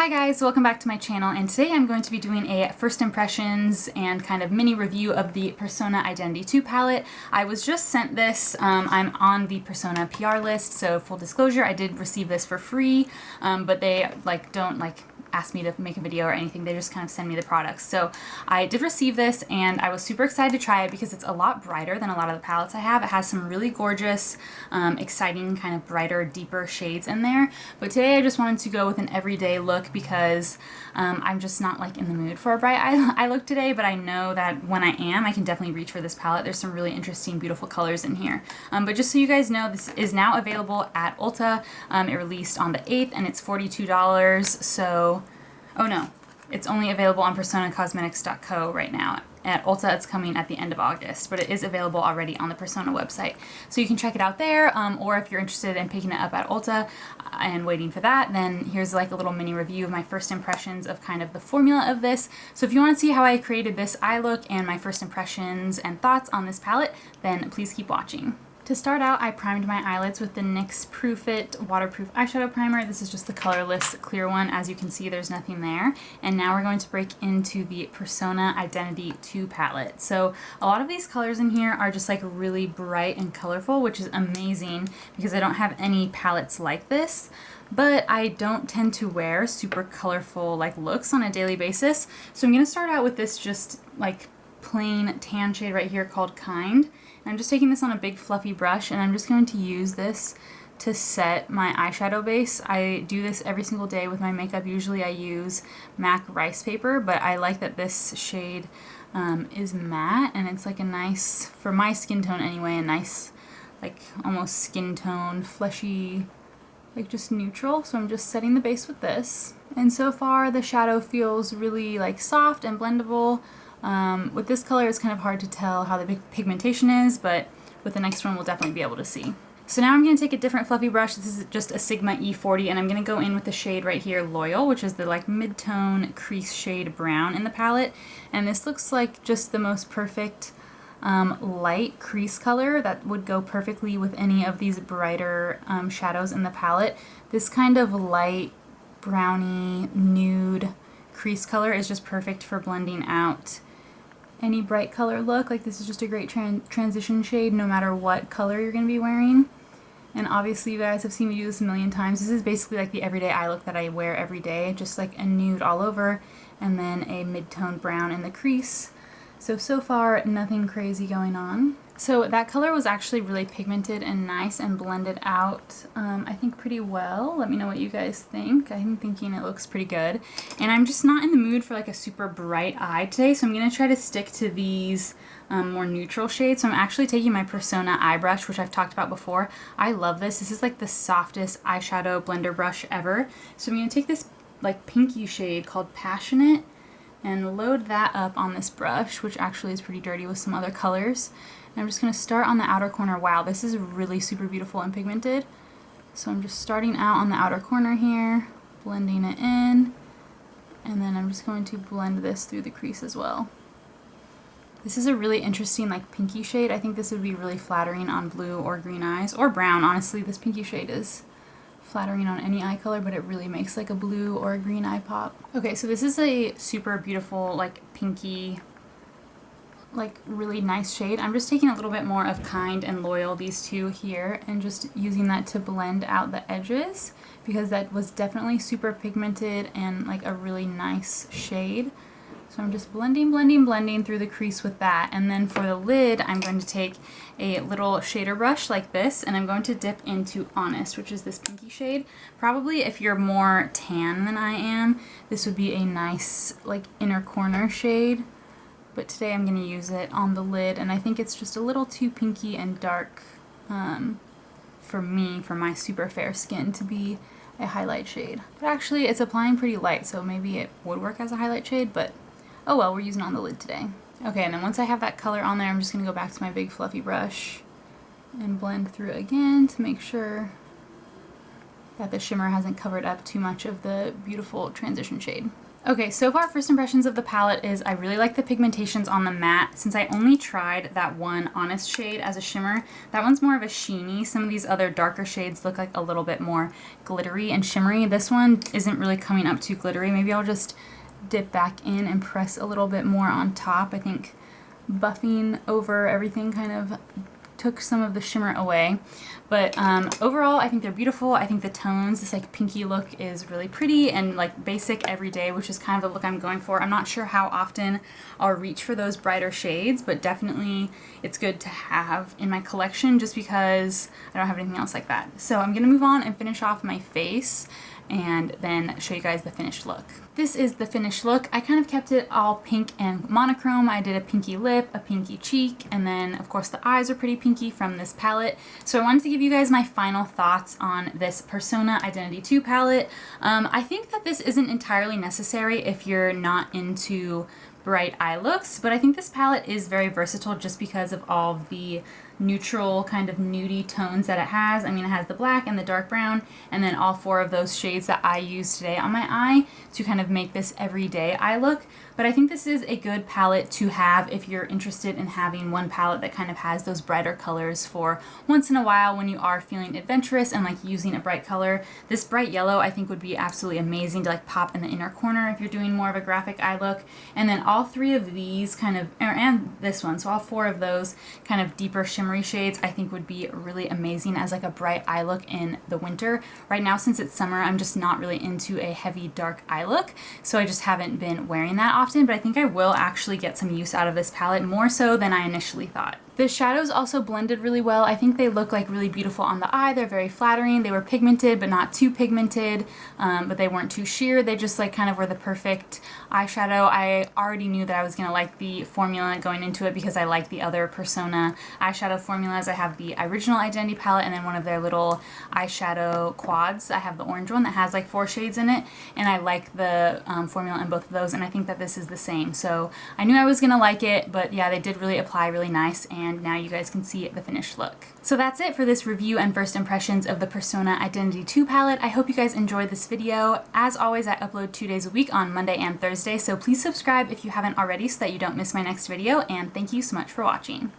Hi guys, welcome back to my channel, and today I'm going to be doing a first impressions and kind of mini review of the Persona Identity 2 palette. I was just sent this. I'm on the Persona PR list, so full disclosure, I did receive this for free, but they don't ask me to make a video or anything. They just kind of send me the products. So I did receive this and I was super excited to try it because it's a lot brighter than a lot of the palettes I have. It has some really gorgeous, exciting, kind of brighter, deeper shades in there. But today I just wanted to go with an everyday look because I'm just not like in the mood for a bright eye look today, but I know that when I am, I can definitely reach for this palette. There's some really interesting, beautiful colors in here. But just so you guys know, this is now available at Ulta. It released on the 8th and it's $42. So oh no, it's only available on personacosmetics.co right now. At Ulta, it's coming at the end of August, but it is available already on the Persona website. So you can check it out there, or if you're interested in picking it up at Ulta and waiting for that, then here's like a little mini review of my first impressions of kind of the formula of this. So if you want to see how I created this eye look and my first impressions and thoughts on this palette, then please keep watching. To start out, I primed my eyelids with the NYX Proof It Waterproof Eyeshadow Primer. This is just the colorless clear one. As you can see, there's nothing there. And now we're going to break into the Persona Identity 2 palette. So a lot of these colors in here are just like really bright and colorful, which is amazing because I don't have any palettes like this. But I don't tend to wear super colorful like looks on a daily basis. So I'm going to start out with this just like plain tan shade right here called Kind. And I'm just taking this on a big fluffy brush and I'm just going to use this to set my eyeshadow base. I do this every single day with my makeup. Usually I use MAC rice paper, but I like that this shade is matte and it's like a nice, for my skin tone anyway, a nice like almost skin tone, fleshy, like just neutral. So I'm just setting the base with this. And so far the shadow feels really like soft and blendable. With this color, it's kind of hard to tell how the pigmentation is, but with the next one, we'll definitely be able to see. So now I'm going to take a different fluffy brush. This is just a Sigma E40, and I'm going to go in with the shade right here, Loyal, which is the like mid-tone crease shade brown in the palette. And this looks like just the most perfect light crease color that would go perfectly with any of these brighter shadows in the palette. This kind of light browny nude crease color is just perfect for blending out any bright color look. Like this is just a great transition shade no matter what color you're going to be wearing. And obviously you guys have seen me do this a million times. This is basically like the everyday eye look that I wear every day, just like a nude all over and then a mid-tone brown in the crease. So far nothing crazy going on. So that color was actually really pigmented and nice and blended out, I think pretty well. Let me know what you guys think. I'm thinking it looks pretty good. And I'm just not in the mood for like a super bright eye today, so I'm going to try to stick to these more neutral shades. So I'm actually taking my Persona eye brush, which I've talked about before. I love this. This is like the softest eyeshadow blender brush ever. So I'm going to take this like pinky shade called Passionate and load that up on this brush, which actually is pretty dirty with some other colors. And I'm just going to start on the outer corner. Wow, this is really super beautiful and pigmented. So I'm just starting out on the outer corner here, blending it in, and then I'm just going to blend this through the crease as well. This is a really interesting like pinky shade. I think this would be really flattering on blue or green eyes, or brown. Honestly, this pinky shade is flattering on any eye color, but it really makes like a blue or a green eye pop. Okay, so this is a super beautiful like pinky, like really nice shade. I'm just taking a little bit more of Kind and Loyal, these two here, and just using that to blend out the edges because that was definitely super pigmented and like a really nice shade. So I'm just blending through the crease with that. And then for the lid, I'm going to take a little shader brush like this, and I'm going to dip into Honest, which is this pinky shade. Probably if you're more tan than I am, this would be a nice like inner corner shade. But today I'm going to use it on the lid, and I think it's just a little too pinky and dark for me, for my super fair skin, to be a highlight shade. But actually it's applying pretty light, so maybe it would work as a highlight shade, but oh well, we're using it on the lid today. Okay, and then once I have that color on there, I'm just going to go back to my big fluffy brush and blend through again to make sure that the shimmer hasn't covered up too much of the beautiful transition shade. Okay, so far first impressions of the palette is I really like the pigmentations on the matte. Since I only tried that one Honest shade as a shimmer, that one's more of a sheeny. Some of these other darker shades look like a little bit more glittery and shimmery. This one isn't really coming up too glittery. Maybe I'll just dip back in and press a little bit more on top. I think buffing over everything kind of took some of the shimmer away. But overall, I think they're beautiful. I think the tones, this like pinky look is really pretty and like basic everyday, which is kind of the look I'm going for. I'm not sure how often I'll reach for those brighter shades, but definitely it's good to have in my collection just because I don't have anything else like that. So I'm gonna move on and finish off my face and then show you guys the finished look. This is the finished look. I kind of kept it all pink and monochrome. I did a pinky lip, a pinky cheek, and then of course the eyes are pretty pinky from this palette. So I wanted to give you guys my final thoughts on this Persona Identity 2 palette. I think that this isn't entirely necessary if you're not into bright eye looks, but I think this palette is very versatile just because of all the neutral kind of nudie tones that it has. I mean, it has the black and the dark brown, and then all four of those shades that I used today on my eye to kind of make this everyday eye look. But I think this is a good palette to have if you're interested in having one palette that kind of has those brighter colors for once in a while when you are feeling adventurous and like using a bright color. This bright yellow I think would be absolutely amazing to like pop in the inner corner if you're doing more of a graphic eye look. And then all three of these kind of, and this one, so all four of those kind of deeper shimmery shades I think would be really amazing as like a bright eye look in the winter. Right now, since it's summer, I'm just not really into a heavy dark eye look, so I just haven't been wearing that often, but I think I will actually get some use out of this palette, more so than I initially thought. The shadows also blended really well. I think they look like really beautiful on the eye. They're very flattering. They were pigmented, but not too pigmented, but they weren't too sheer. They just like kind of were the perfect eyeshadow. I already knew that I was gonna like the formula going into it because I like the other Persona eyeshadow formulas. I have the original Identity palette and then one of their little eyeshadow quads. I have the orange one that has like 4 shades in it, and I like the formula in both of those, and I think that this is the same. So I knew I was gonna like it, but yeah, they did really apply really nice, and now you guys can see the finished look. So that's it for this review and first impressions of the Persona Identity 2 palette. I hope you guys enjoyed this video. As always, I upload 2 days a week on Monday and Thursday, so please subscribe if you haven't already so that you don't miss my next video, and thank you so much for watching.